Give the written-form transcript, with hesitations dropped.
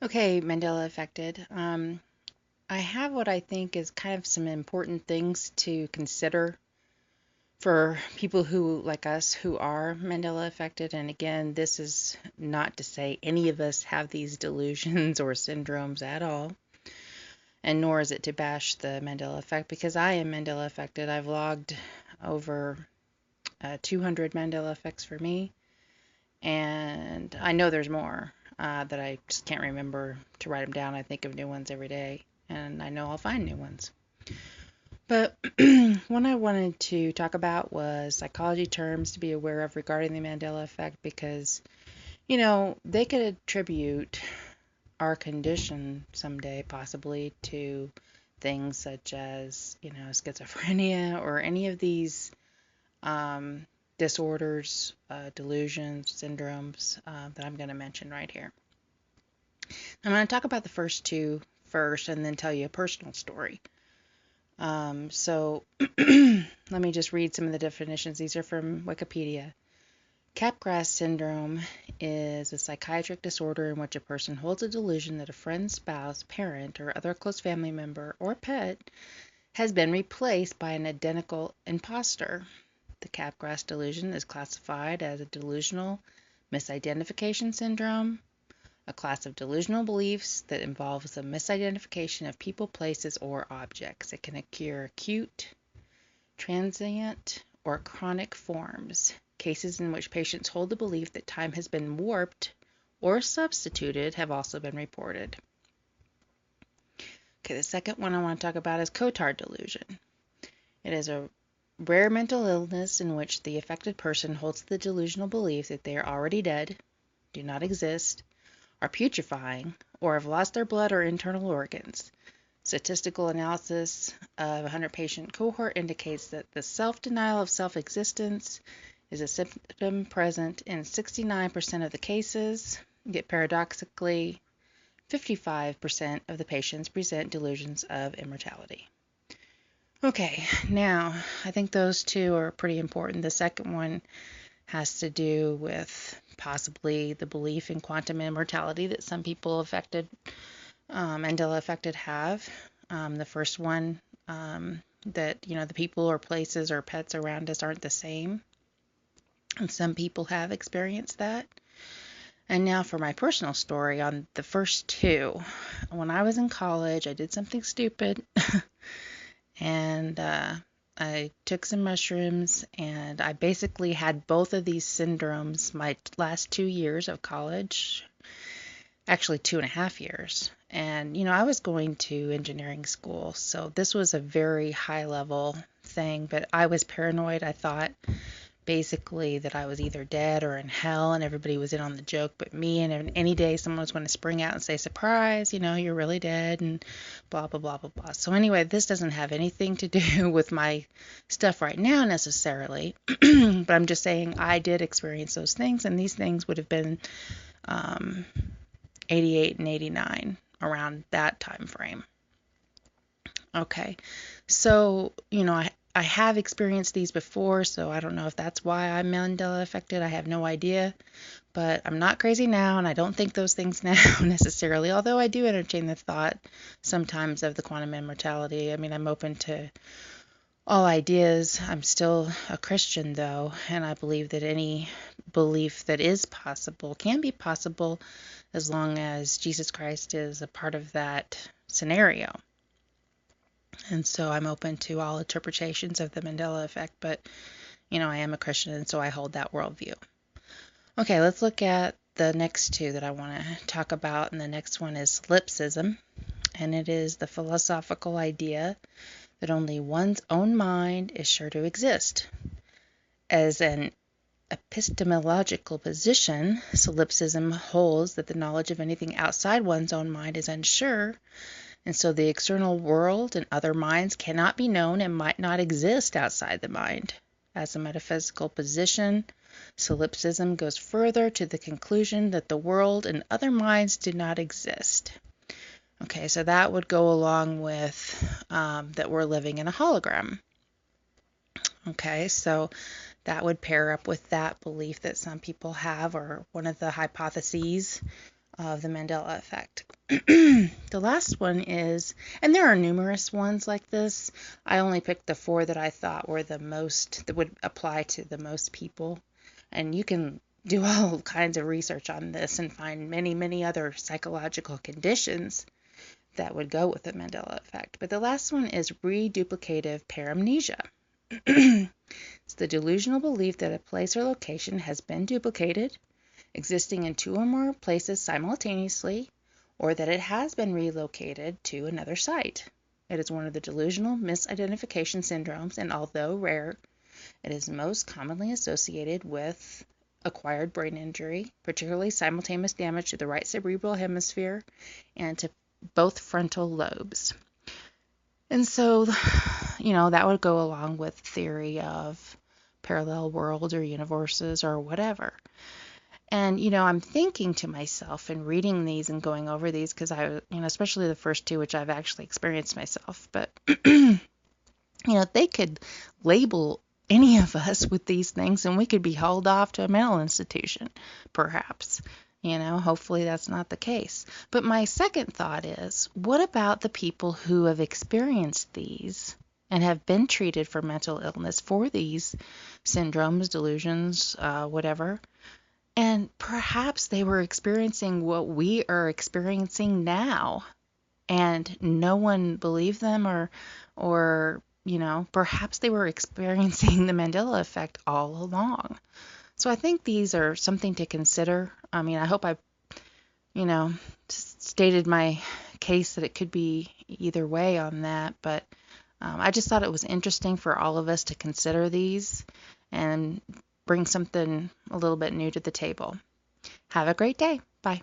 Okay, Mandela Affected. I have what I think is kind of some important things to consider for people who, like us, who are Mandela affected. And again, this is not to say any of us have these delusions or syndromes at all, and nor is it to bash the Mandela effect because I am Mandela affected. I've logged over 200 Mandela effects for me, and I know there's more that I just can't remember to write them down. I think of new ones every day, and I know I'll find new ones. But one I wanted to talk about was psychology terms to be aware of regarding the Mandela effect because, they could attribute our condition someday possibly to things such as, schizophrenia or any of these um, disorders, delusions, syndromes that I'm going to mention right here. I'm going to talk about the first two first and then tell you a personal story. So let me just read some of the definitions. These are from Wikipedia. Capgras syndrome is a psychiatric disorder in which a person holds a delusion that a friend, spouse, parent, or other close family member or pet has been replaced by an identical imposter. The Capgras delusion is classified as a delusional misidentification syndrome, a class of delusional beliefs that involves the misidentification of people, places, or objects. It can occur acute, transient, or chronic forms. Cases in which patients hold the belief that time has been warped or substituted have also been reported. Okay, the second one I want to talk about is Cotard delusion. It is a rare mental illness in which the affected person holds the delusional belief that they are already dead, do not exist, are putrefying, or have lost their blood or internal organs. Statistical analysis of a 100-patient cohort indicates that the self-denial of self-existence is a symptom present in 69% of the cases, yet paradoxically, 55% of the patients present delusions of immortality. Okay, now I think those two are pretty important. The second one has to do with possibly the belief in quantum immortality that some people affected, Mandela affected have. The first one, that, the people or places or pets around us aren't the same. And some people have experienced that. And now for my personal story on the first two. When I was in college, I did something stupid and I took some mushrooms and I basically had both of these syndromes my last 2 years of college, actually 2.5 years. And, I was going to engineering school, so this was a very high level thing, but I was paranoid. I thought basically that I was either dead or in hell and everybody was in on the joke but me, and any day someone was going to spring out and say, surprise, you're really dead and blah, blah, blah, blah, blah. So anyway, this doesn't have anything to do with my stuff right now necessarily, but I'm just saying I did experience those things, and these things would have been 88 and 89, around that time frame. Okay, so, I have experienced these before, so I don't know if that's why I'm Mandela affected. I have no idea, but I'm not crazy now, and I don't think those things now necessarily, although I do entertain the thought sometimes of the quantum immortality. I mean, I'm open to all ideas. I'm still a Christian, though, and I believe that any belief that is possible can be possible as long as Jesus Christ is a part of that scenario. And so I'm open to all interpretations of the Mandela effect, but, I am a Christian, and so I hold that worldview. Okay, let's look at the next two that I want to talk about, and the next one is solipsism, and it is the philosophical idea that only one's own mind is sure to exist. As an epistemological position, solipsism holds that the knowledge of anything outside one's own mind is unsure, and so the external world and other minds cannot be known and might not exist outside the mind. As a metaphysical position, solipsism goes further to the conclusion that the world and other minds do not exist. Okay, so that would go along with that we're living in a hologram. Okay, so that would pair up with that belief that some people have, or one of the hypotheses of the Mandela effect. The last one is, and there are numerous ones like this. I only picked the 4 that I thought were the most, that would apply to the most people. And you can do all kinds of research on this and find many, many other psychological conditions that would go with the Mandela effect. But the last one is reduplicative paramnesia. It's the delusional belief that a place or location has been duplicated, existing in 2 or more places simultaneously, or that it has been relocated to another site. It is one of the delusional misidentification syndromes, and although rare, it is most commonly associated with acquired brain injury, particularly simultaneous damage to the right cerebral hemisphere and to both frontal lobes. And so, that would go along with theory of parallel worlds or universes or whatever. And, I'm thinking to myself and reading these and going over these because especially the first 2, which I've actually experienced myself, but, they could label any of us with these things and we could be hauled off to a mental institution, perhaps. Hopefully that's not the case. But my second thought is, what about the people who have experienced these and have been treated for mental illness for these syndromes, delusions, whatever? And perhaps they were experiencing what we are experiencing now, and no one believed them, or perhaps they were experiencing the Mandela effect all along. So I think these are something to consider. I mean, I hope I, stated my case that it could be either way on that, but I just thought it was interesting for all of us to consider these and bring something a little bit new to the table. Have a great day. Bye.